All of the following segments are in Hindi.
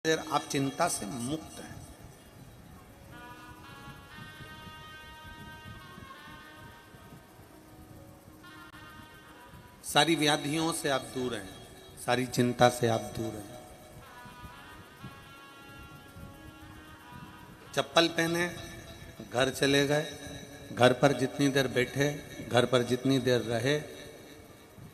देर आप चिंता से मुक्त हैं। सारी व्याधियों से आप दूर हैं, सारी चिंता से आप दूर हैं। चप्पल पहने, घर चले गए, घर पर जितनी देर बैठे, घर पर जितनी देर रहे,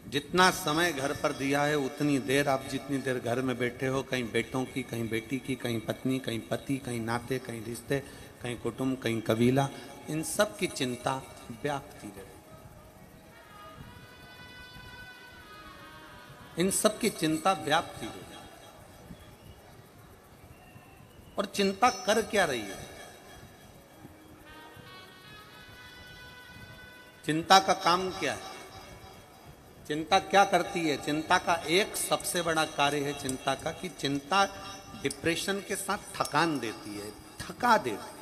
जितना समय घर पर दिया है उतनी देर आप जितनी देर घर में बैठे हो, कहीं बेटों की, कहीं बेटी की, कहीं पत्नी, कहीं पति, कहीं नाते, कहीं रिश्ते, कहीं कुटुंब, कहीं कबीला, इन सब की चिंता व्याप्ति रहे। इन सब की चिंता व्याप्ति रहे। और चिंता कर क्या रही है? चिंता का काम क्या है? चिंता क्या करती है? चिंता का एक सबसे बड़ा कार्य है चिंता का कि चिंता डिप्रेशन के साथ थकान देती है, थका देती है।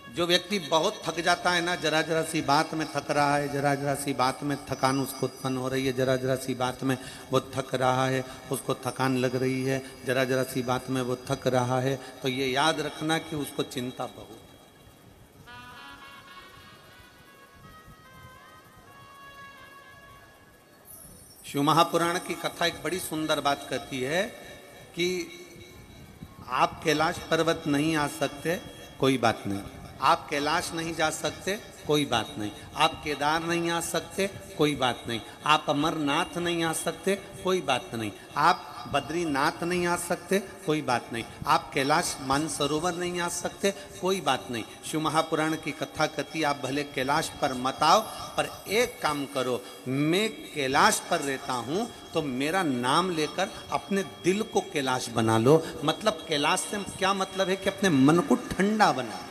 जो व्यक्ति बहुत थक जाता है ना, जरा जरा सी बात में थक रहा है, जरा जरा सी बात में थकान उसको उत्पन्न हो रही है, जरा जरा सी बात में वो थक रहा है, उसको थकान लग रही है, जरा जरा सी बात में वो थक रहा है, तो ये याद रखना कि उसको चिंता बहुत। शिव महापुराण की कथा एक बड़ी सुंदर बात कहती है कि आप कैलाश पर्वत नहीं आ सकते, कोई बात नहीं। आप कैलाश नहीं जा सकते, कोई बात नहीं। आप केदार नहीं आ सकते, कोई बात नहीं। आप अमरनाथ नहीं आ सकते, कोई बात नहीं। आप बद्रीनाथ नहीं आ सकते, कोई बात नहीं। आप कैलाश मानसरोवर नहीं आ सकते, कोई बात नहीं। शिव महापुराण की कथा कहती आप भले कैलाश पर मत आओ, पर एक काम करो, मैं कैलाश पर रहता हूं तो मेरा नाम लेकर अपने दिल को कैलाश बना लो। मतलब कैलाश से क्या मतलब है कि अपने मन को ठंडा बना लो।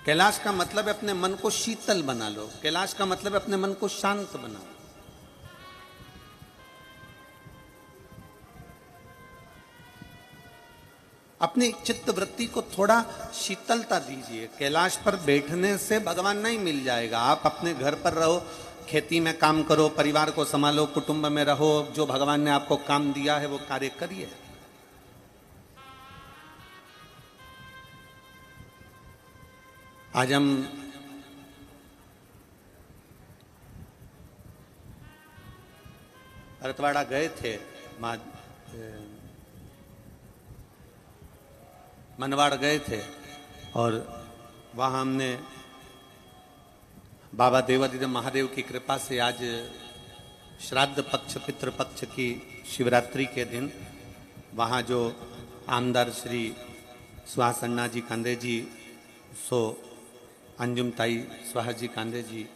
कैलाश का मतलब है अपने मन को शीतल बना लो। कैलाश का मतलब है अपने मन को शांत बना लो। अपनी चित्त वृत्ति को थोड़ा शीतलता दीजिए। कैलाश पर बैठने से भगवान नहीं मिल जाएगा। आप अपने घर पर रहो, खेती में काम करो, परिवार को संभालो, कुटुंब में रहो, जो भगवान ने आपको काम दिया है वो कार्य करिए। आज हम भरतवाड़ा गए थे, मनवाड़ गए थे, और वहाँ हमने बाबा देवादिदेव महादेव की कृपा से आज श्राद्ध पक्ष, पितृपक्ष की शिवरात्रि के दिन वहाँ जो आमदार श्री सुहास अन्ना जी कांदे जी, सो अंजुम ताई सुहास जी कांदे जी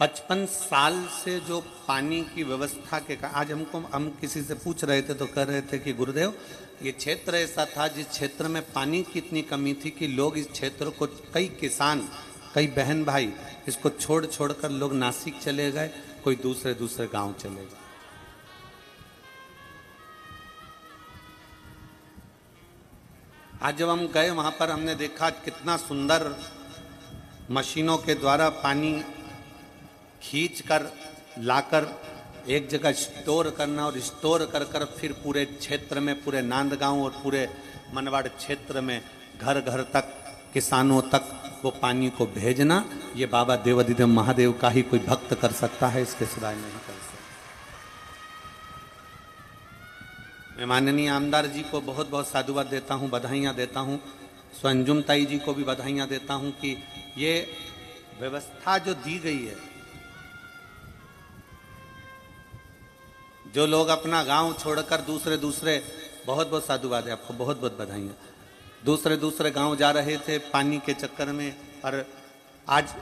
55 साल से जो पानी की व्यवस्था के आज हम किसी से पूछ रहे थे तो कह रहे थे कि गुरुदेव ये क्षेत्र ऐसा था जिस क्षेत्र में पानी की इतनी कमी थी कि लोग इस क्षेत्र को, कई किसान, कई बहन भाई इसको छोड़ छोड़कर लोग नासिक चले गए, कोई दूसरे दूसरे गांव चले गए। आज जब हम गए वहां पर हमने देखा कितना सुंदर मशीनों के द्वारा पानी खींच कर लाकर एक जगह स्टोर करना, और स्टोर कर कर फिर पूरे क्षेत्र में, पूरे नांदगांव और पूरे मनवाड़ क्षेत्र में घर घर तक, किसानों तक वो पानी को भेजना, ये बाबा देवादिदेव महादेव का ही कोई भक्त कर सकता है, इसके सिवाय नहीं कर सकता। मैं माननीय आमदार जी को बहुत बहुत साधुवाद देता हूँ, बधाइयाँ देता हूँ। स्वंजुम ताई जी को भी बधाइयाँ देता हूँ कि ये व्यवस्था जो दी गई है, जो लोग अपना गांव छोड़कर दूसरे दूसरे, बहुत बहुत साधुवाद है आपको, बहुत बहुत बधाइयाँ, दूसरे दूसरे गांव जा रहे थे पानी के चक्कर में, और आज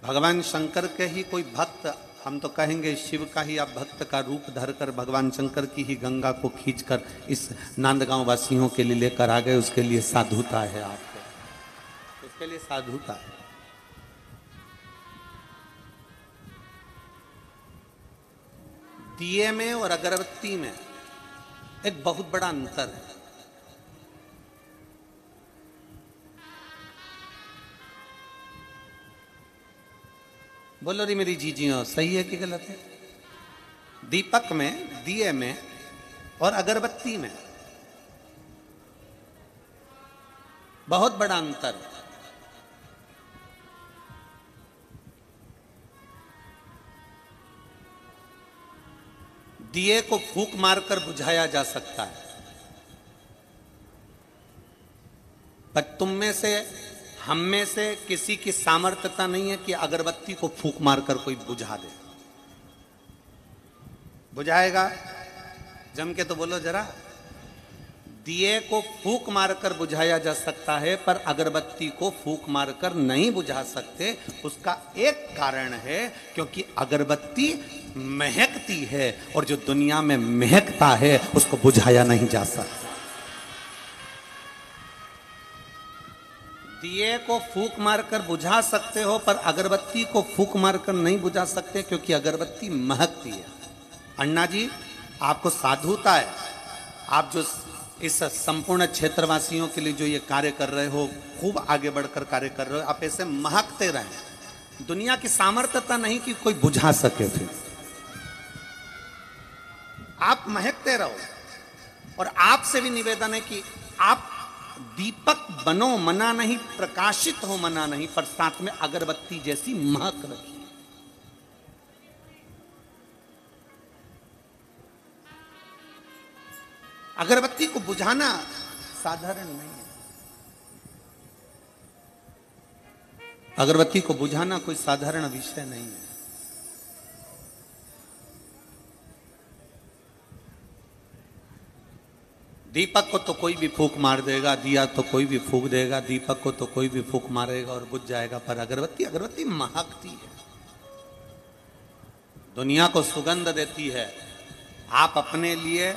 भगवान शंकर के ही कोई भक्त, हम तो कहेंगे शिव का ही आप भक्त का रूप धरकर भगवान शंकर की ही गंगा को खींचकर इस नांदगांव वासियों के लिए लेकर आ गए। उसके लिए साधुता है आपको, उसके लिए साधुता है। दिए में और अगरबत्ती में एक बहुत बड़ा अंतर है। बोलो री मेरी जीजियों, सही है कि गलत है? दीपक में, दिए में और अगरबत्ती में बहुत बड़ा अंतर है। दिए को फूंक मारकर बुझाया जा सकता है, पर तुम में से, हम में से किसी की सामर्थ्यता नहीं है कि अगरबत्ती को फूंक मारकर कोई बुझा दे। बुझाएगा? जम के तो बोलो जरा। दिए को फूंक मारकर बुझाया जा सकता है, पर अगरबत्ती को फूंक मारकर नहीं बुझा सकते। उसका एक कारण है, क्योंकि अगरबत्ती महकती है और जो दुनिया में महकता है उसको बुझाया नहीं जा सकता। दिए को फूंक मारकर बुझा सकते हो, पर अगरबत्ती को फूंक मारकर नहीं बुझा सकते, क्योंकि अगरबत्ती महकती है। अन्ना जी, आपको साधुता है, आप जो इस संपूर्ण क्षेत्रवासियों के लिए जो ये कार्य कर रहे हो, खूब आगे बढ़कर कार्य कर रहे हो, आप ऐसे महकते रहें। दुनिया की सामर्थ्यता नहीं कि कोई बुझा सके, फिर आप महकते रहो। और आपसे भी निवेदन है कि आप दीपक बनो, मना नहीं, प्रकाशित हो मना नहीं, पर साथ में अगरबत्ती जैसी महक रखिए। अगरबत्ती को बुझाना साधारण नहीं है। अगरबत्ती को बुझाना कोई साधारण विषय नहीं है। दीपक को तो कोई भी फूंक मार देगा, दिया तो कोई भी फूंक देगा, दीपक को तो कोई भी फूंक मारेगा और बुझ जाएगा, पर अगरबत्ती, अगरबत्ती महकती है, दुनिया को सुगंध देती है। आप अपने लिए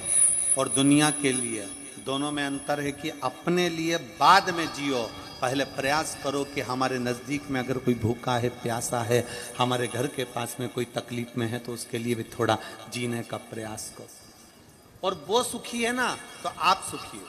और दुनिया के लिए दोनों में अंतर है कि अपने लिए बाद में जियो, पहले प्रयास करो कि हमारे नज़दीक में अगर कोई भूखा है, प्यासा है, हमारे घर के पास में कोई तकलीफ में है, तो उसके लिए भी थोड़ा जीने का प्रयास करो। और वो सुखी है ना, तो आप सुखी हो।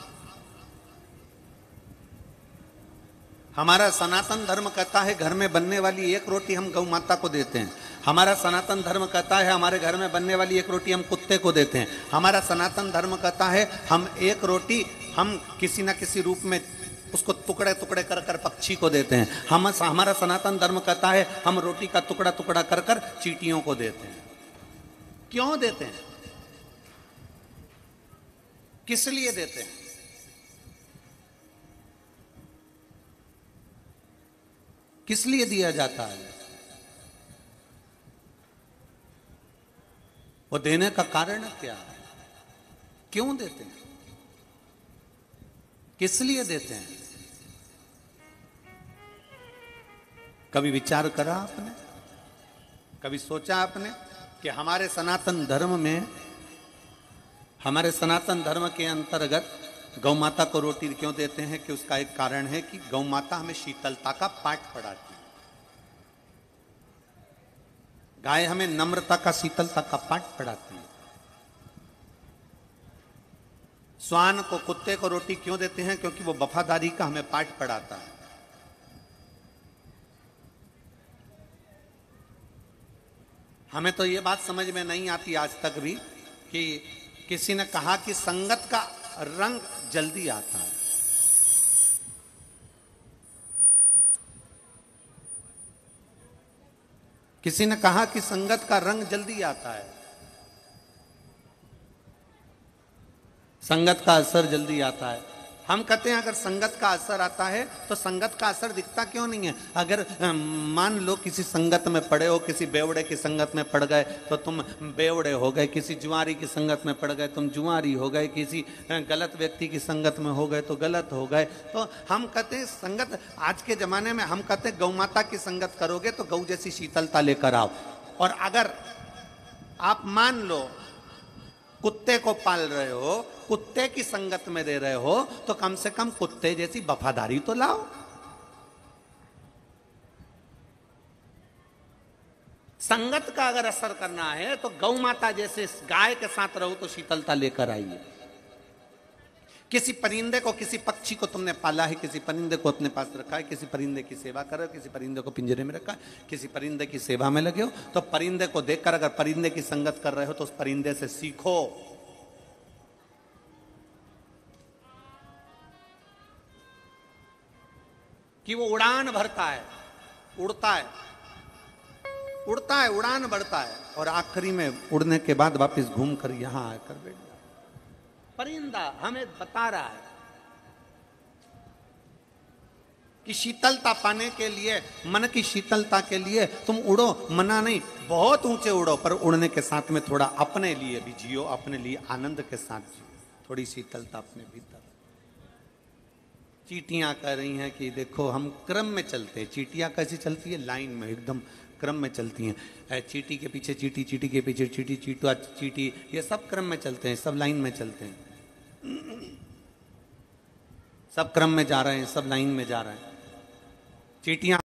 हमारा सनातन धर्म कहता है घर में बनने वाली एक रोटी हम गौ माता को देते हैं। हमारा सनातन धर्म कहता है हमारे घर में बनने वाली एक रोटी हम कुत्ते को देते हैं। हमारा सनातन धर्म कहता है हम एक रोटी हम किसी न किसी रूप में उसको टुकड़े टुकड़े कर कर पक्षी को देते हैं। हमारा सनातन धर्म कहता है हम रोटी का टुकड़ा टुकड़ा कर कर चींटियों को देते हैं। क्यों देते हैं? किस लिए देते हैं? किस लिए दिया जाता है? वो देने का कारण क्या है? क्यों देते हैं? किस लिए देते हैं? कभी विचार करा आपने? कभी सोचा आपने कि हमारे सनातन धर्म में, हमारे सनातन धर्म के अंतर्गत गौ माता को रोटी क्यों देते हैं? कि उसका एक कारण है कि गौ माता हमें शीतलता का पाठ पढ़ाती है। गाय हमें नम्रता का, शीतलता का पाठ पढ़ाती है। श्वान को, कुत्ते को रोटी क्यों देते हैं? क्योंकि वो वफादारी का हमें पाठ पढ़ाता है। हमें तो ये बात समझ में नहीं आती आज तक भी कि किसी ने कहा कि संगत का रंग जल्दी आता है। किसी ने कहा कि संगत का रंग जल्दी आता है, संगत का असर जल्दी आता है। हम कहते हैं अगर संगत का असर आता है तो संगत का असर दिखता क्यों नहीं है? अगर मान लो किसी संगत में पड़े हो, किसी बेवड़े की संगत में पड़ गए तो तुम बेवड़े हो गए, किसी जुआरी की संगत में पड़ गए तुम जुआरी हो गए, किसी गलत व्यक्ति की संगत में हो गए तो गलत हो गए। तो हम कहते हैं संगत, आज के जमाने में हम कहते हैं गौ माता की संगत करोगे तो गौ जैसी शीतलता लेकर आओ। और अगर आप मान लो कुत्ते को पाल रहे हो, कुत्ते की संगत में दे रहे हो, तो कम से कम कुत्ते जैसी वफादारी तो लाओ। संगत का अगर असर करना है तो गौ माता जैसे गाय के साथ रहो तो शीतलता लेकर आइए। किसी परिंदे को, किसी पक्षी को तुमने पाला है, किसी परिंदे को अपने पास रखा है, किसी परिंदे की सेवा कर रहे हो, किसी परिंदे को पिंजरे में रखा है, किसी परिंदे की सेवा में लगे हो, तो परिंदे को देखकर अगर परिंदे की संगत कर रहे हो तो उस परिंदे से सीखो। कि वो उड़ान भरता है, उड़ता है, उड़ता है, उड़ान बढ़ता है और आखिरी में उड़ने के बाद वापस घूम कर यहां आकर बैठ जाता। परिंदा हमें बता रहा है कि शीतलता पाने के लिए, मन की शीतलता के लिए तुम उड़ो, मना नहीं, बहुत ऊंचे उड़ो, पर उड़ने के साथ में थोड़ा अपने लिए भी जियो, अपने लिए आनंद के साथ जियो, थोड़ी शीतलता अपने भीतर। चींटियां कह रही हैं कि देखो हम क्रम में चलते हैं। चींटियां कैसी चलती है? लाइन में, एकदम क्रम में चलती हैं। चींटी के पीछे चींटी, चींटी के पीछे चींटी, चींटा चींटी, ये सब क्रम में चलते हैं, सब लाइन में चलते हैं, सब क्रम में जा रहे हैं, सब लाइन में जा रहे हैं। चींटियां